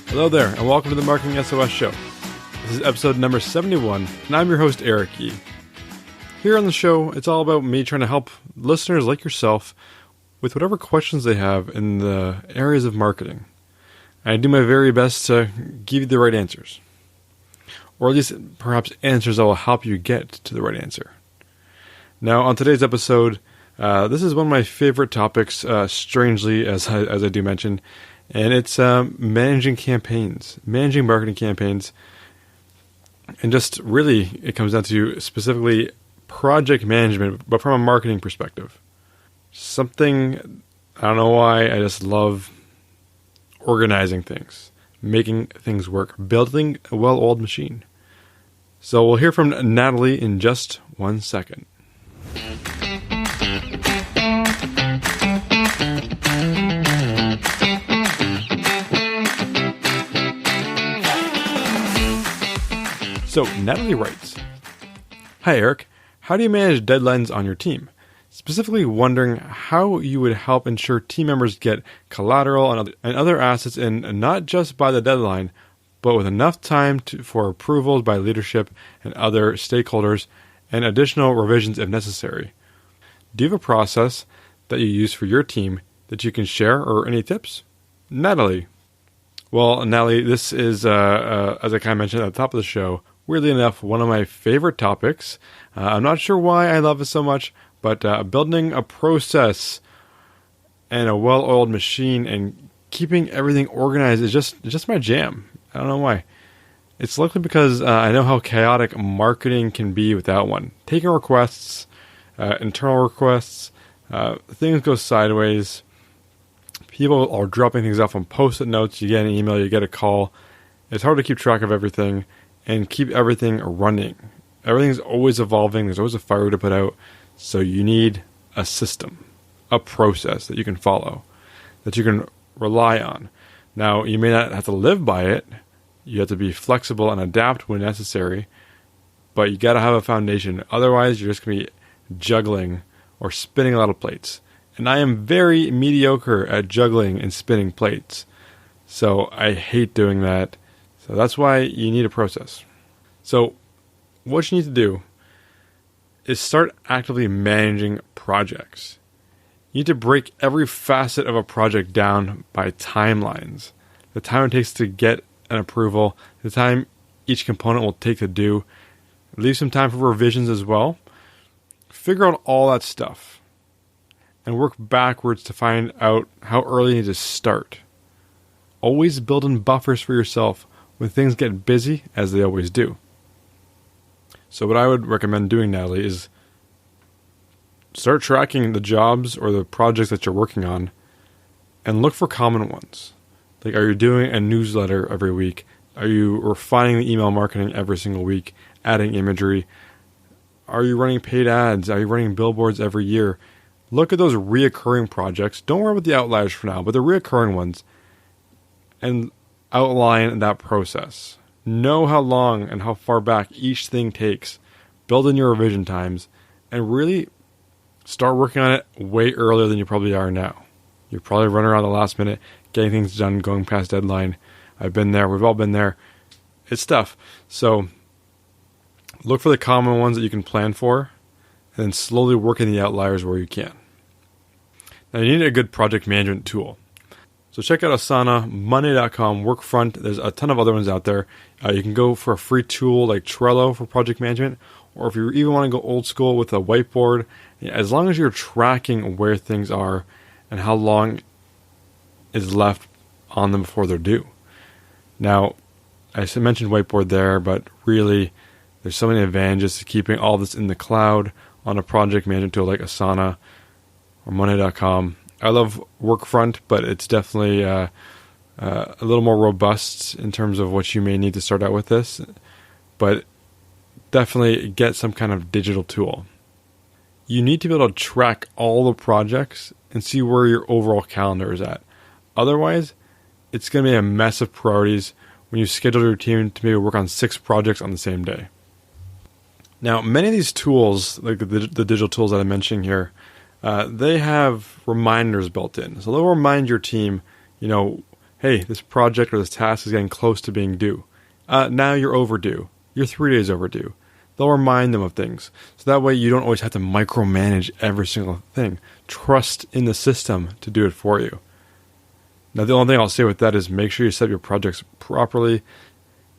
Hello there, and welcome to the Marketing SOS Show. This is episode number 71, and I'm your host, Eric E. Here on the show, it's all about me trying to help listeners like yourself with whatever questions they have in the areas of marketing. I do my very best to give you the right answers, or at least perhaps answers that will help you get to the right answer. Now, on today's episode, this is one of my favorite topics, strangely, as I do mention, and it's managing campaigns, managing marketing campaigns, and just really it comes down to specifically project management, but from a marketing perspective. Something, I don't know why, I just love organizing things, making things work, building a well-oiled machine. So we'll hear from Natalie in just 1 second. So, Natalie writes, "Hi Eric, how do you manage deadlines on your team? Specifically wondering how you would help ensure team members get collateral and other assets in not just by the deadline, but with enough time for approvals by leadership and other stakeholders and additional revisions if necessary. Do you have a process that you use for your team that you can share, or any tips?" Natalie. Well, Natalie, this is, as I kind of mentioned at the top of the show, weirdly enough, one of my favorite topics. I'm not sure why I love it so much, but building a process and a well-oiled machine and keeping everything organized is just my jam. I don't know why. It's likely because I know how chaotic marketing can be without one. Taking requests, internal requests, things go sideways. People are dropping things off on post-it notes. You get an email, you get a call. It's hard to keep track of everything and keep everything running. Everything's always evolving. There's always a fire to put out. So you need a system, a process that you can follow, that you can rely on. Now, you may not have to live by it. You have to be flexible and adapt when necessary. But you got to have a foundation. Otherwise, you're just going to be juggling or spinning a lot of plates. And I am very mediocre at juggling and spinning plates. So I hate doing that. So that's why you need a process. So what you need to do is start actively managing projects. You need to break every facet of a project down by timelines. The time it takes to get an approval, the time each component will take to do. Leave some time for revisions as well. Figure out all that stuff and work backwards to find out how early you need to start. Always build in buffers for yourself when things get busy, as they always do. So what I would recommend doing, Natalie, is start tracking the jobs or the projects that you're working on and look for common ones. Like, are you doing a newsletter every week? Are you refining the email marketing every single week, adding imagery? Are you running paid ads? Are you running billboards every year? Look at those reoccurring projects. Don't worry about the outliers for now, but the reoccurring ones, and outline that process. Know how long and how far back each thing takes. Build in your revision times, and really start working on it way earlier than you probably are now. You're probably running around the last minute, getting things done, going past deadline. I've been there. We've all been there. It's tough. So look for the common ones that you can plan for, and then slowly work in the outliers where you can. Now, you need a good project management tool. So check out Asana, Monday.com, Workfront. There's a ton of other ones out there. You can go for a free tool like Trello for project management, or if you even want to go old school with a whiteboard, as long as you're tracking where things are and how long is left on them before they're due. Now, I mentioned whiteboard there, but really there's so many advantages to keeping all this in the cloud on a project management tool like Asana or Monday.com. I love Workfront, but it's definitely a little more robust in terms of what you may need to start out with this. But definitely get some kind of digital tool. You need to be able to track all the projects and see where your overall calendar is at. Otherwise, it's going to be a mess of priorities when you schedule your team to maybe work on 6 projects on the same day. Now, many of these tools, like the digital tools that I'm mentioning here, they have reminders built in. So they'll remind your team, hey, this project or this task is getting close to being due. Now you're overdue. You're 3 days overdue. They'll remind them of things. So that way you don't always have to micromanage every single thing. Trust in the system to do it for you. Now, the only thing I'll say with that is make sure you set up your projects properly,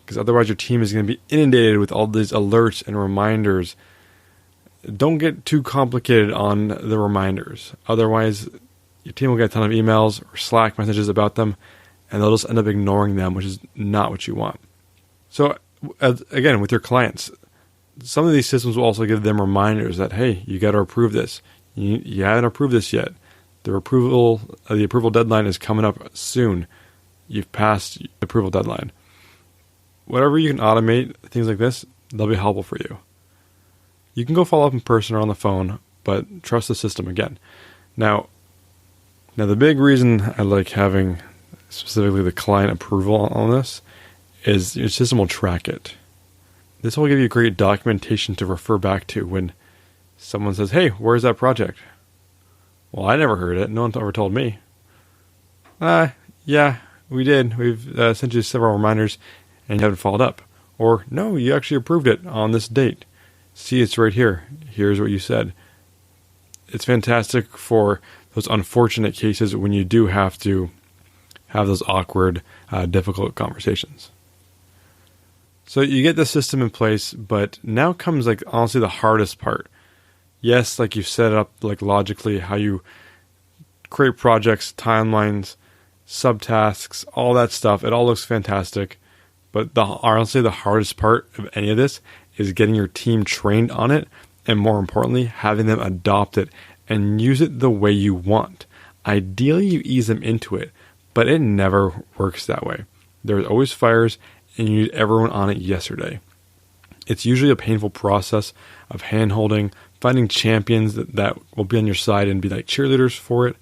because otherwise your team is going to be inundated with all these alerts and reminders. Don't get too complicated on the reminders. Otherwise, your team will get a ton of emails or Slack messages about them, and they'll just end up ignoring them, which is not what you want. So, again, with your clients, some of these systems will also give them reminders that, hey, you got to approve this. You haven't approved this yet. The approval deadline is coming up soon. You've passed the approval deadline. Whatever you can automate, things like this, they'll be helpful for you. You can go follow up in person or on the phone, but trust the system again. Now the big reason I like having specifically the client approval on this is your system will track it. This will give you great documentation to refer back to when someone says, hey, where's that project? Well, I never heard it. No one ever told me. Yeah, we did. We've sent you several reminders and you haven't followed up. Or, no, you actually approved it on this date. See, it's right here. Here's what you said. It's fantastic for those unfortunate cases when you do have to have those awkward, difficult conversations. So you get the system in place, but now comes honestly the hardest part. Yes, you've set it up logically, how you create projects, timelines, subtasks, all that stuff. It all looks fantastic. But honestly, the hardest part of any of this is getting your team trained on it, and more importantly, having them adopt it and use it the way you want. Ideally, you ease them into it, but it never works that way. There's always fires, and you need everyone on it yesterday. It's usually a painful process of hand-holding, finding champions that will be on your side and be like cheerleaders for it.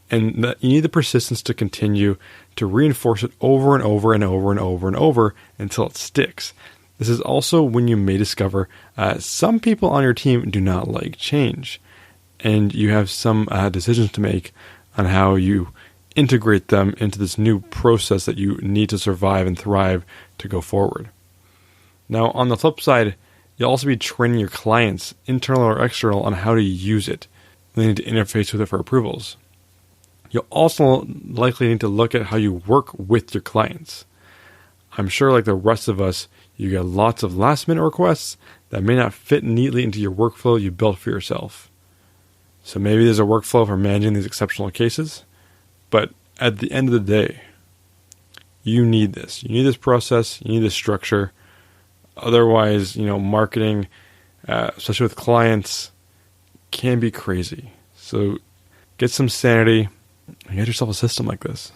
And that you need the persistence to continue to reinforce it over and over and over and over and over until it sticks. This is also when you may discover some people on your team do not like change. And you have some decisions to make on how you integrate them into this new process that you need to survive and thrive to go forward. Now, on the flip side, you'll also be training your clients, internal or external, on how to use it. They need to interface with it for approvals. You'll also likely need to look at how you work with your clients. I'm sure like the rest of us, you get lots of last-minute requests that may not fit neatly into your workflow you built for yourself. So maybe there's a workflow for managing these exceptional cases, but at the end of the day, you need this. You need this process. You need this structure. Otherwise, marketing, especially with clients, can be crazy. So get some sanity and get yourself a system like this.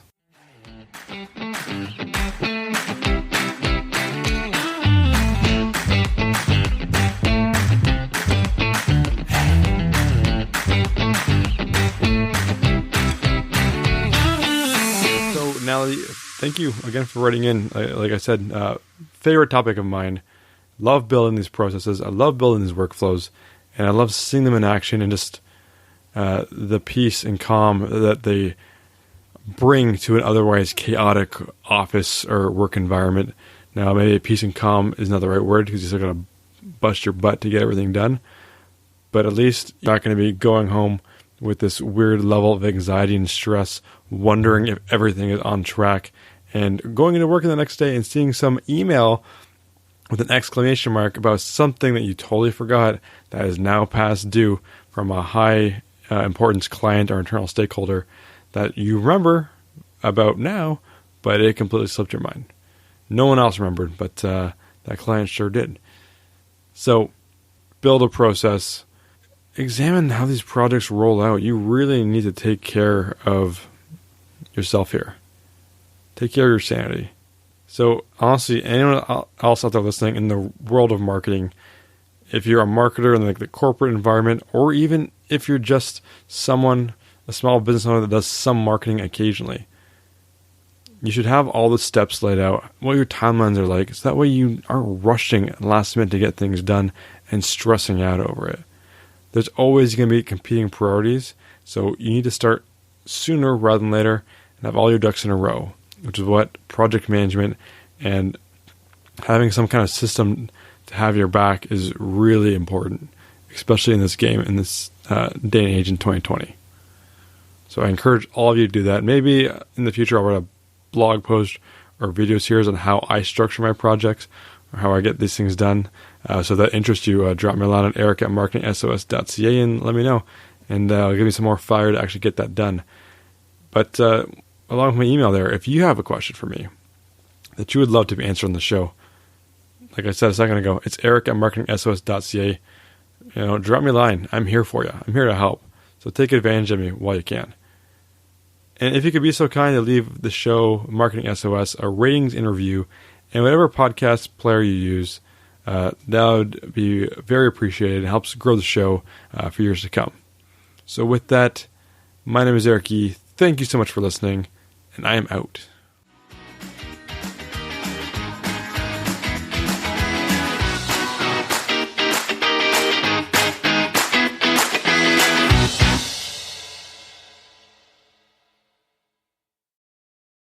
Thank you again for writing in. Like I said, favorite topic of mine. Love building these processes. I love building these workflows, and I love seeing them in action and just the peace and calm that they bring to an otherwise chaotic office or work environment. Now, maybe peace and calm is not the right word because you're still going to bust your butt to get everything done, but at least you're not going to be going home with this weird level of anxiety and stress, wondering if everything is on track, and going into work the next day and seeing some email with an exclamation mark about something that you totally forgot that is now past due from a high importance client or internal stakeholder that you remember about now, but it completely slipped your mind. No one else remembered, but that client sure did. So build a process. Examine how these projects roll out. You really need to take care of yourself here. Take care of your sanity. So honestly, anyone else out there listening in the world of marketing, if you're a marketer in the corporate environment, or even if you're just someone, a small business owner that does some marketing occasionally, you should have all the steps laid out, what your timelines are like, so that way you aren't rushing last minute to get things done and stressing out over it. There's always going to be competing priorities, so you need to start sooner rather than later and have all your ducks in a row. which is what project management and having some kind of system to have your back is really important, especially in this game, in this day and age in 2020. So I encourage all of you to do that. Maybe in the future I'll write a blog post or video series on how I structure my projects or how I get these things done. So if that interests you, drop me a line at eric@marketingsos.ca and let me know. And give me some more fire to actually get that done. But along with my email there, if you have a question for me that you would love to be answered on the show, like I said a second ago, it's eric@marketingsos.ca. Drop me a line. I'm here for you. I'm here to help. So take advantage of me while you can. And if you could be so kind to leave the show, Marketing SOS, a ratings and review, and whatever podcast player you use, that would be very appreciated. It helps grow the show for years to come. So with that, my name is Eric Yee. Thank you so much for listening, and I am out.